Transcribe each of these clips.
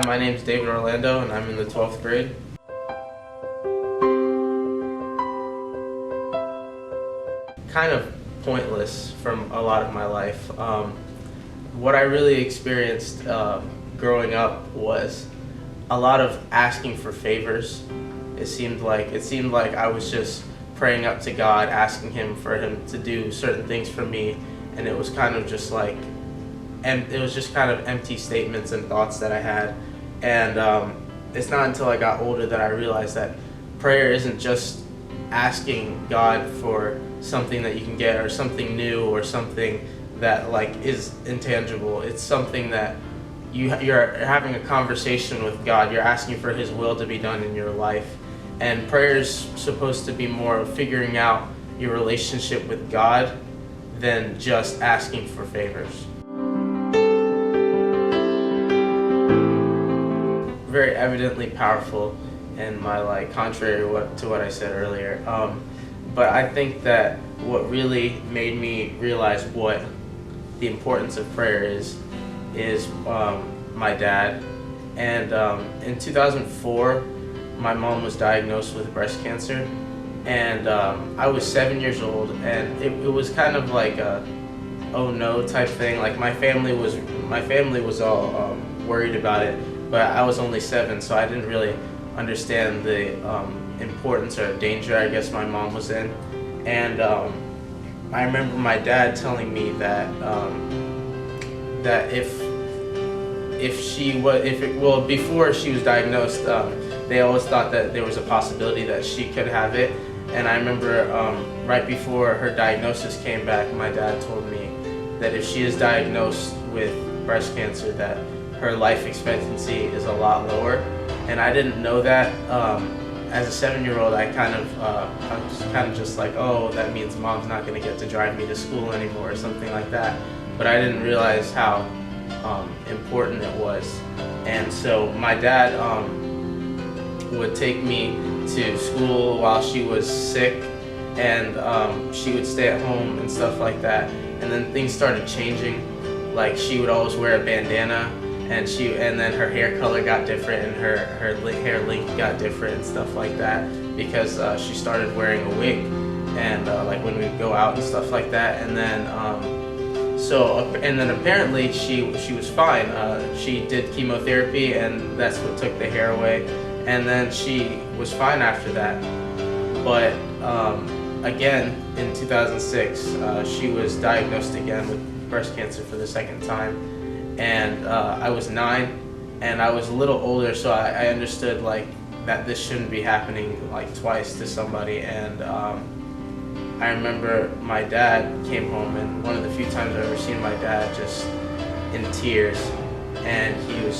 my name's David Orlando, and I'm in the 12th grade. Kind of pointless from a lot of my life. What I really experienced growing up was a lot of asking for favors. It seemed like I was just praying up to God, asking Him for Him to do certain things for me, and it was kind of just like empty statements and thoughts that I had. And it's not until I got older that I realized that prayer isn't just asking God for something that you can get or something new or something that like is intangible. It's something that you're having a conversation with God. You're asking for His will to be done in your life. And prayer is supposed to be more of figuring out your relationship with God than just asking for favors. Very evidently powerful in my life, contrary to what I said earlier. But I think that what really made me realize what the importance of prayer is my dad. And in 2004, my mom was diagnosed with breast cancer, and I was 7 years old, and it was kind of like a oh no type thing. Like my family was all worried about it, but I was only 7, so I didn't really understand the importance or danger I guess my mom was in. And I remember my dad telling me that before she was diagnosed, they always thought that there was a possibility that she could have it. And I remember right before her diagnosis came back, my dad told me that if she is diagnosed with breast cancer, that her life expectancy is a lot lower. And I didn't know that. As a 7-year-old, I was kind of just like, oh, that means mom's not going to get to drive me to school anymore or something like that. But I didn't realize how important it was. And so my dad would take me to school while she was sick, and she would stay at home and stuff like that. And then things started changing. Like she would always wear a bandana, and then her hair color got different, and her hair length got different and stuff like that, because she started wearing a wig, and like when we'd go out and stuff like that. And then apparently she was fine. She did chemotherapy, and that's what took the hair away, and then she was fine after that. But again, in 2006, she was diagnosed again with breast cancer for the second time. And I was 9, and I was a little older, so I understood like that this shouldn't be happening like twice to somebody. And I remember my dad came home, and one of the few times I've ever seen my dad just in tears, and he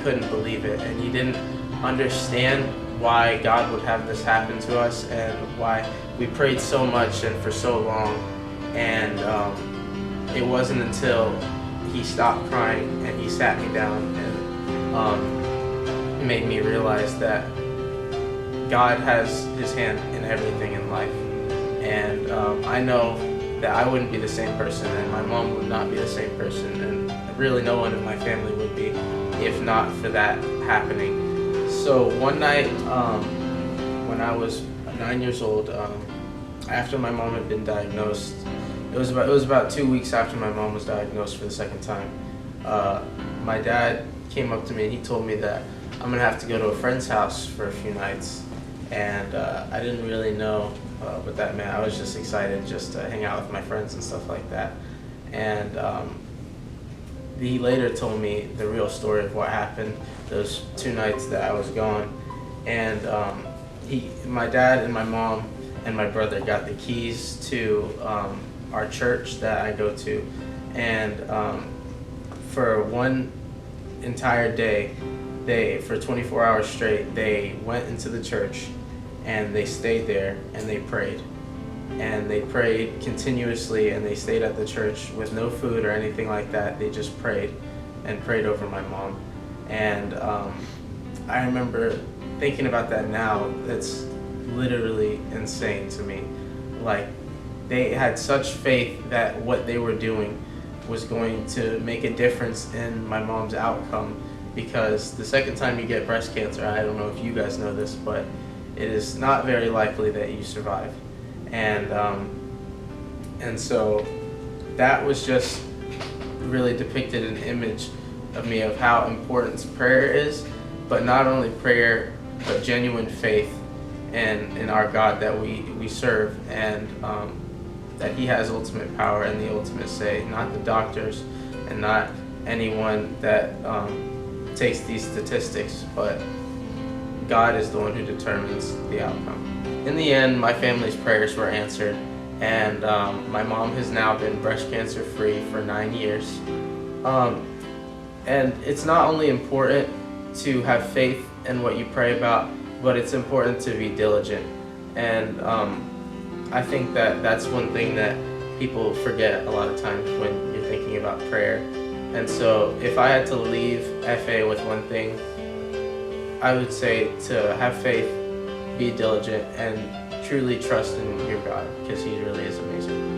couldn't believe it, and he didn't understand why God would have this happen to us and why we prayed so much and for so long. And it wasn't until he stopped crying and he sat me down and made me realize that God has His hand in everything in life. And I know that I wouldn't be the same person, and my mom would not be the same person, and really no one in my family would be if not for that happening. So one night when I was 9 years old, after my mom had been diagnosed, it was about 2 weeks after my mom was diagnosed for the second time, my dad came up to me and he told me that I'm gonna have to go to a friend's house for a few nights. And I didn't really know what that meant. I was just excited just to hang out with my friends and stuff like that. And he later told me the real story of what happened those 2 nights that I was gone. And my dad and my mom and my brother got the keys to our church that I go to, and for one entire day, for 24 hours straight, they went into the church and they stayed there and they prayed. And they prayed continuously, and they stayed at the church with no food or anything like that. They just prayed and prayed over my mom. And I remember thinking about that now. That's literally insane to me. Like, they had such faith that what they were doing was going to make a difference in my mom's outcome, because the second time you get breast cancer, I don't know if you guys know this, but it is not very likely that you survive. And so that was just really depicted an image of me of how important prayer is, but not only prayer, but genuine faith in our God that we serve, and that He has ultimate power and the ultimate say, not the doctors and not anyone that takes these statistics, but God is the one who determines the outcome. In the end, my family's prayers were answered, and my mom has now been breast cancer free for 9 years. And it's not only important to have faith in what you pray about, but it's important to be diligent. And I think that that's one thing that people forget a lot of times when you're thinking about prayer. And so if I had to leave FA with one thing, I would say to have faith, be diligent, and truly trust in your God, because He really is amazing.